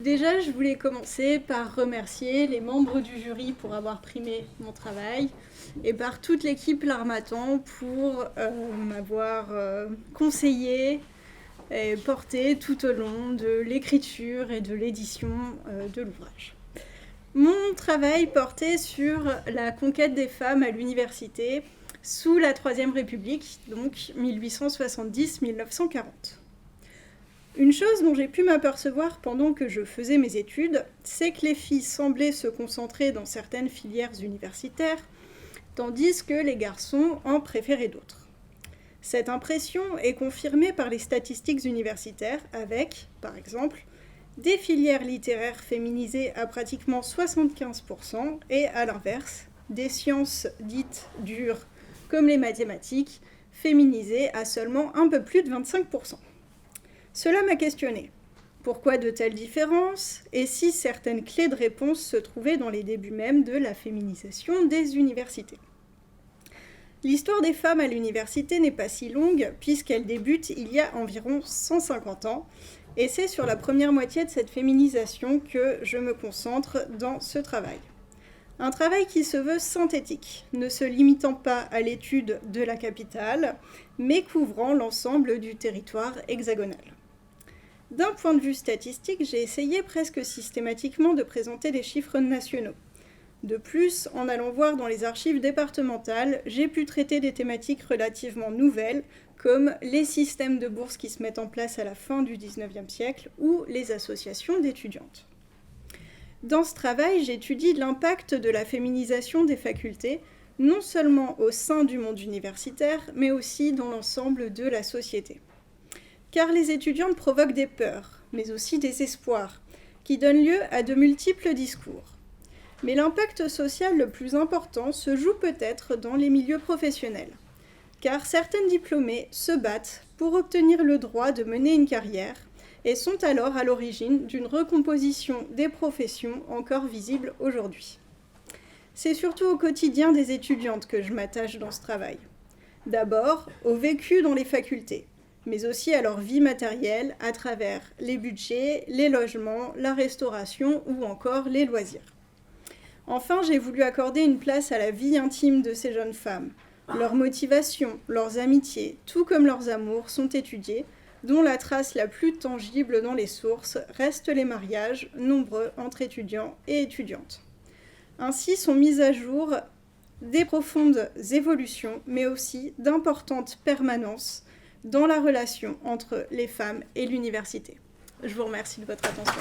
Déjà, je voulais commencer par remercier les membres du jury pour avoir primé mon travail et par toute l'équipe L'Harmattan pour m'avoir conseillé et porté tout au long de l'écriture et de l'édition de l'ouvrage. Mon travail portait sur la conquête des femmes à l'université sous la Troisième République, donc 1870-1940. Une chose dont j'ai pu m'apercevoir pendant que je faisais mes études, c'est que les filles semblaient se concentrer dans certaines filières universitaires, tandis que les garçons en préféraient d'autres. Cette impression est confirmée par les statistiques universitaires avec, par exemple, des filières littéraires féminisées à pratiquement 75% et, à l'inverse, des sciences dites dures, comme les mathématiques, féminisées à seulement un peu plus de 25%. Cela m'a questionné. Pourquoi de telles différences? Et si certaines clés de réponse se trouvaient dans les débuts même de la féminisation des universités? L'histoire des femmes à l'université n'est pas si longue, puisqu'elle débute il y a environ 150 ans, et c'est sur la première moitié de cette féminisation que je me concentre dans ce travail. Un travail qui se veut synthétique, ne se limitant pas à l'étude de la capitale, mais couvrant l'ensemble du territoire hexagonal. D'un point de vue statistique, j'ai essayé presque systématiquement de présenter des chiffres nationaux. De plus, en allant voir dans les archives départementales, j'ai pu traiter des thématiques relativement nouvelles, comme les systèmes de bourses qui se mettent en place à la fin du XIXe siècle ou les associations d'étudiantes. Dans ce travail, j'étudie l'impact de la féminisation des facultés, non seulement au sein du monde universitaire, mais aussi dans l'ensemble de la société. Car les étudiantes provoquent des peurs, mais aussi des espoirs, qui donnent lieu à de multiples discours. Mais l'impact social le plus important se joue peut-être dans les milieux professionnels, car certaines diplômées se battent pour obtenir le droit de mener une carrière et sont alors à l'origine d'une recomposition des professions encore visible aujourd'hui. C'est surtout au quotidien des étudiantes que je m'attache dans ce travail. D'abord, au vécu dans les facultés, mais aussi à leur vie matérielle à travers les budgets, les logements, la restauration ou encore les loisirs. Enfin, j'ai voulu accorder une place à la vie intime de ces jeunes femmes. Leurs motivations, leurs amitiés, tout comme leurs amours sont étudiés, dont la trace la plus tangible dans les sources reste les mariages, nombreux entre étudiants et étudiantes. Ainsi sont mises à jour des profondes évolutions, mais aussi d'importantes permanences dans la relation entre les femmes et l'université. Je vous remercie de votre attention.